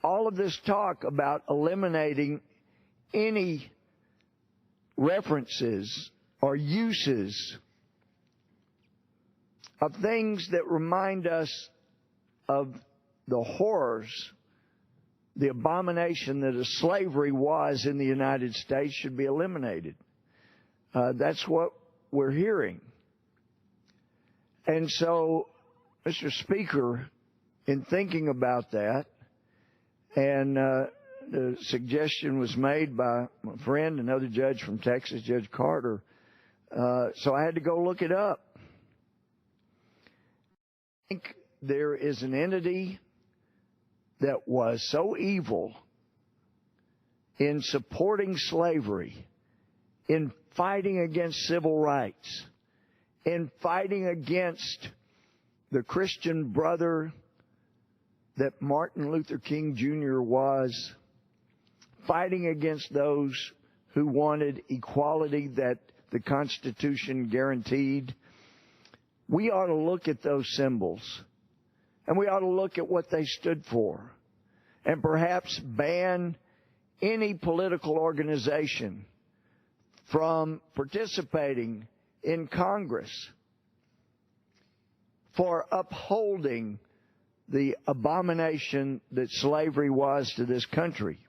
all of this talk about eliminating any references or uses of things that remind us of the horrors, the abomination that slavery was in the United States should be eliminated. That's what we're hearing. And so, Mr. Speaker, in thinking about that, and the suggestion was made by my friend, another judge from Texas, Judge Carter, so I had to go look it up. I think there is an entity that was so evil in supporting slavery, in fighting against civil rights, in fighting against the Christian brother that Martin Luther King Jr. was, fighting against those who wanted equality that the Constitution guaranteed. We ought to look at those symbols, and we ought to look at what they stood for, and perhaps ban any political organization from participating in Congress for upholding the abomination that slavery was to this country.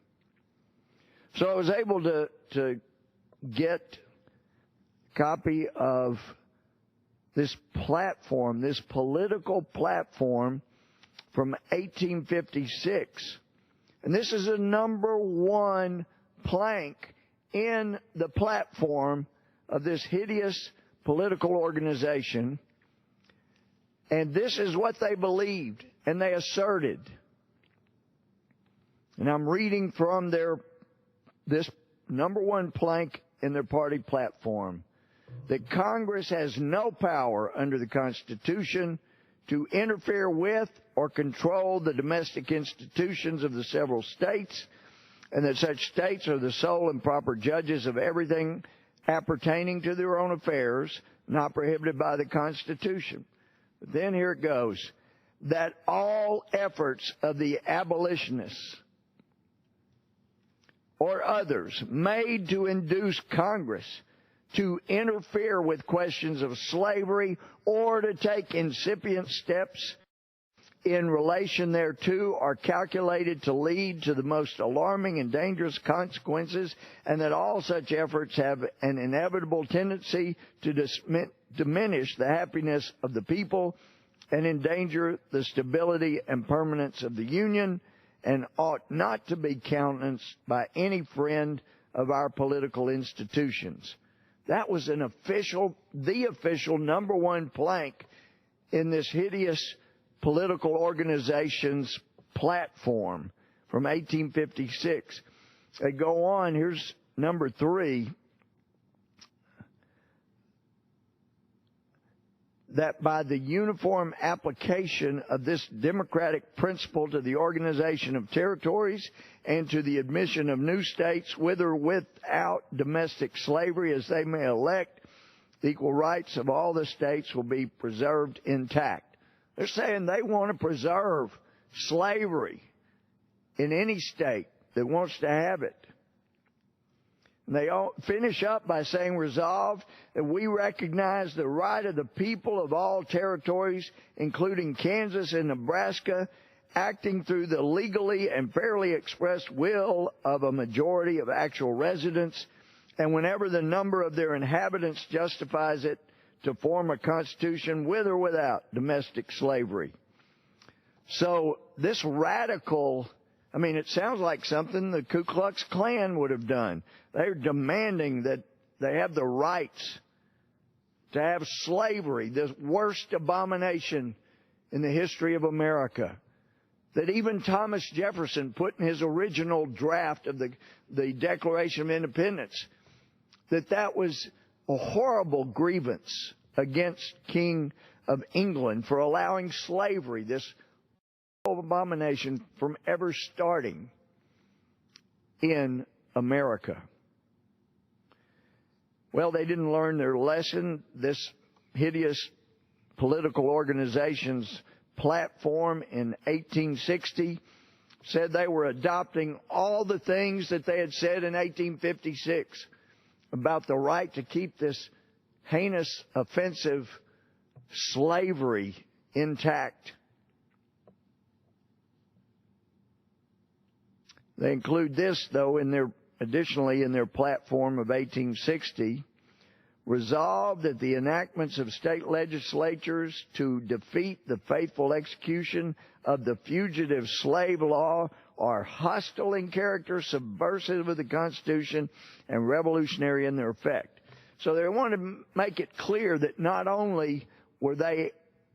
So I was able to get a copy of this platform, this political platform from 1856. And this is a number one plank in the platform of this hideous political organization. And this is what they believed and they asserted. And I'm reading from this number one plank in their party platform, that Congress has no power under the Constitution to interfere with or control the domestic institutions of the several states, and that such states are the sole and proper judges of everything appertaining to their own affairs, not prohibited by the Constitution. But then here it goes, that all efforts of the abolitionists or others made to induce Congress to interfere with questions of slavery or to take incipient steps in relation thereto are calculated to lead to the most alarming and dangerous consequences, and that all such efforts have an inevitable tendency to diminish the happiness of the people and endanger the stability and permanence of the Union, and ought not to be countenanced by any friend of our political institutions. That was the official number one plank in this hideous political organization's platform from 1856. They go on, here's number 3, that by the uniform application of this democratic principle to the organization of territories and to the admission of new states with or without domestic slavery as they may elect, the equal rights of all the states will be preserved intact. They're saying they want to preserve slavery in any state that wants to have it. And they all finish up by saying, resolved that we recognize the right of the people of all territories, including Kansas and Nebraska, acting through the legally and fairly expressed will of a majority of actual residents, and whenever the number of their inhabitants justifies it, to form a constitution with or without domestic slavery. So this radical, it sounds like something the Ku Klux Klan would have done. They're demanding that they have the rights to have slavery, the worst abomination in the history of America, that even Thomas Jefferson put in his original draft of the Declaration of Independence, that was a horrible grievance against King of England for allowing slavery, this abomination, from ever starting in America. Well, they didn't learn their lesson. This hideous political organization's platform in 1860 said they were adopting all the things that they had said in 1856 about the right to keep this heinous, offensive slavery intact. They include this, though, additionally in their platform of 1860, resolved that the enactments of state legislatures to defeat the faithful execution of the fugitive slave law are hostile in character, subversive of the Constitution, and revolutionary in their effect. So they want to make it clear that not only were they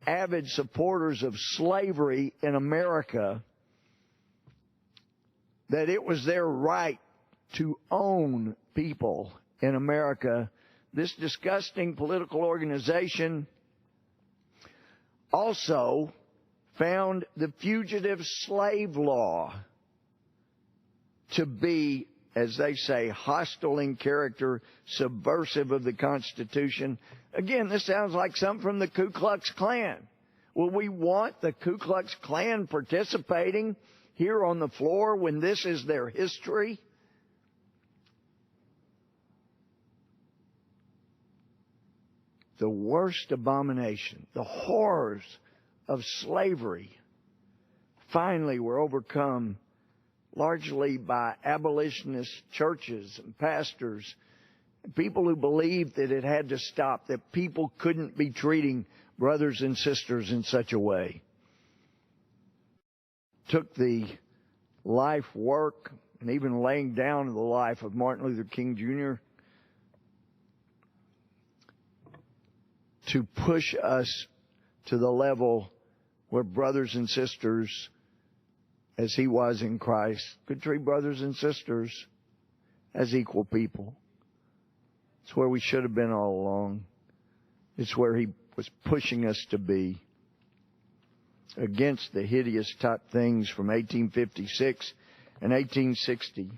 avid supporters of slavery in America, that it was their right to own people in America. This disgusting political organization also found the fugitive slave law to be, as they say, hostile in character, subversive of the Constitution. Again, this sounds like something from the Ku Klux Klan. Will we want the Ku Klux Klan participating here on the floor when this is their history? The worst abomination, the horrors of slavery, finally were overcome largely by abolitionist churches and pastors, people who believed that it had to stop, that people couldn't be treating brothers and sisters in such a way. Took the life, work, and even laying down of the life of Martin Luther King Jr. to push us to the level where brothers and sisters, as he was in Christ, could treat brothers and sisters as equal people. It's where we should have been all along. It's where he was pushing us to be, against the hideous type things from 1856 and 1860.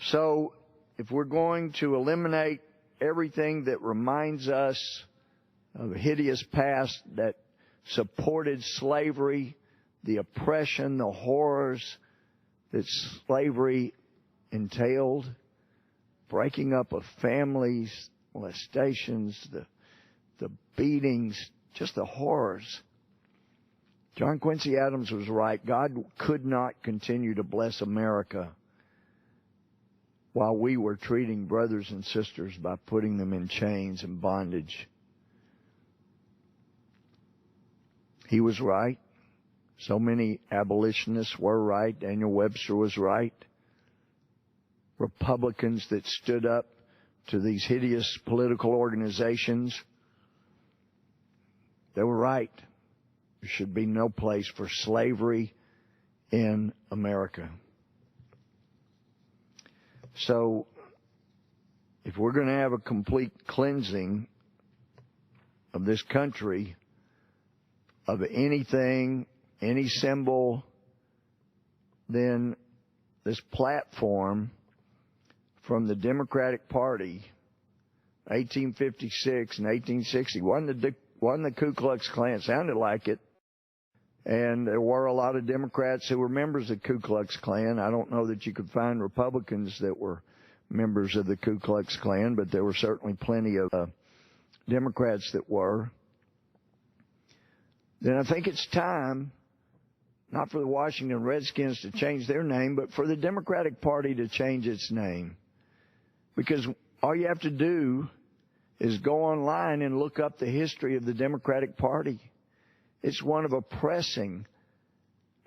So, if we're going to eliminate everything that reminds us of a hideous past that supported slavery, the oppression, the horrors that slavery entailed, breaking up of families, molestations, the beatings, just the horrors. John Quincy Adams was right. God could not continue to bless America while we were treating brothers and sisters by putting them in chains and bondage. He was right. So many abolitionists were right. Daniel Webster was right. Republicans that stood up to these hideous political organizations, they were right. There should be no place for slavery in America. So, if we're going to have a complete cleansing of this country, of anything, any symbol, then this platform from the Democratic Party, 1856 and 1860, wasn't the Ku Klux Klan. Sounded like it. And there were a lot of Democrats who were members of the Ku Klux Klan. I don't know that you could find Republicans that were members of the Ku Klux Klan, but there were certainly plenty of Democrats that were. Then I think it's time, not for the Washington Redskins to change their name, but for the Democratic Party to change its name. Because all you have to do is go online and look up the history of the Democratic Party. It's one of oppressing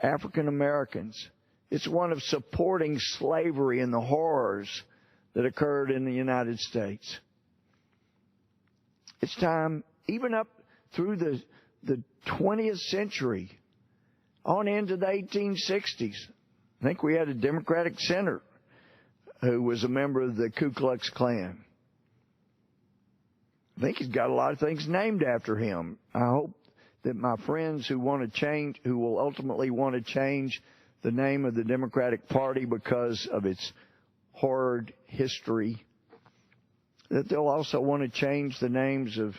African Americans. It's one of supporting slavery and the horrors that occurred in the United States. It's time, even up through the 20th century, on into the 1860s. I think we had a Democratic senator who was a member of the Ku Klux Klan. I think he's got a lot of things named after him. I hope that my friends who want to change, who will ultimately want to change the name of the Democratic Party because of its horrid history, that they'll also want to change the names of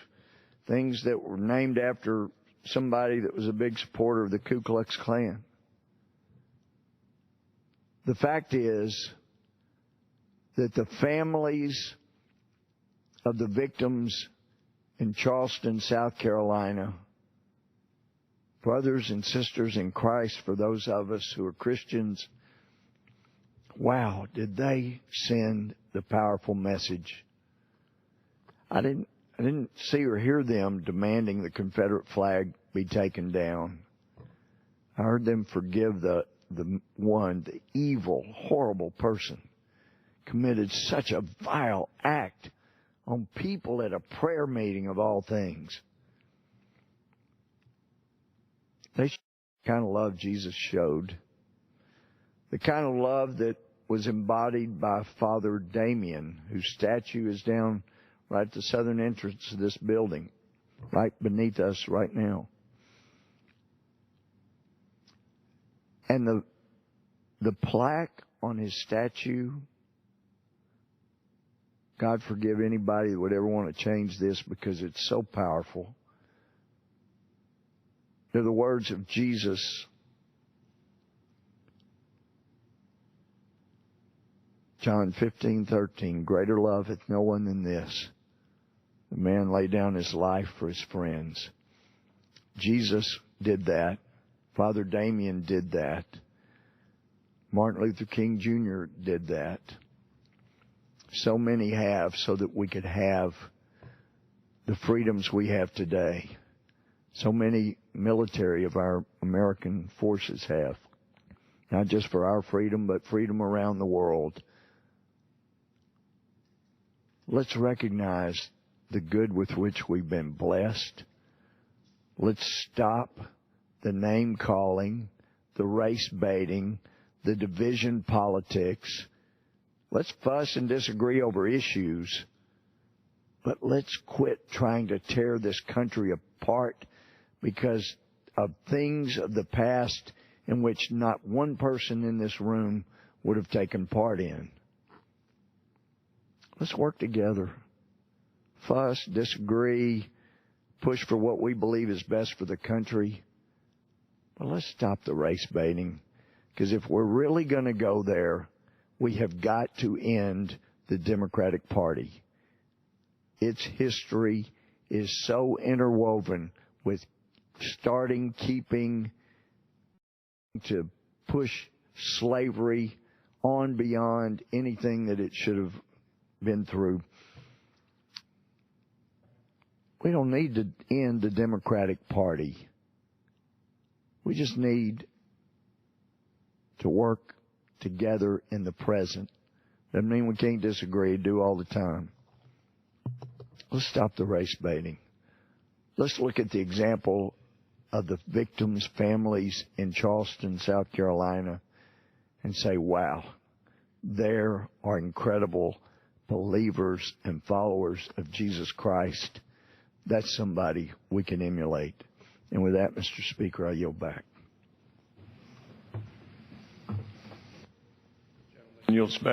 things that were named after somebody that was a big supporter of the Ku Klux Klan. The fact is that the families of the victims in Charleston, South Carolina, brothers and sisters in Christ, for those of us who are Christians, wow, did they send the powerful message. I didn't see or hear them demanding the Confederate flag be taken down. I heard them forgive the evil, horrible person committed such a vile act on people at a prayer meeting of all things. They kind of love Jesus showed. The kind of love that was embodied by Father Damien, whose statue is down right at the southern entrance of this building, right beneath us right now. And the plaque on his statue, God forgive anybody that would ever want to change this because it's so powerful. They're the words of Jesus. John 15:13, greater love hath no one than this, the man lay down his life for his friends. Jesus did that. Father Damien did that. Martin Luther King Jr. did that. So many have, so that we could have the freedoms we have today. So many military of our American forces have. Not just for our freedom, but freedom around the world. Let's recognize the good with which we've been blessed. Let's stop the name calling, the race baiting, the division politics. Let's fuss and disagree over issues, but let's quit trying to tear this country apart because of things of the past in which not one person in this room would have taken part in. Let's work together. Fuss, disagree, push for what we believe is best for the country. But let's stop the race baiting, because if we're really going to go there, we have got to end the Democratic Party. Its history is so interwoven with starting, keeping, to push slavery on beyond anything that it should have been through. We don't need to end the Democratic Party. We just need to work together in the present. Doesn't mean we can't disagree, do all the time. Let's stop the race baiting. Let's look at the example of the victims' families in Charleston, South Carolina, and say, wow, there are incredible believers and followers of Jesus Christ. That's somebody we can emulate. And with that, Mr. Speaker, I yield back. You'll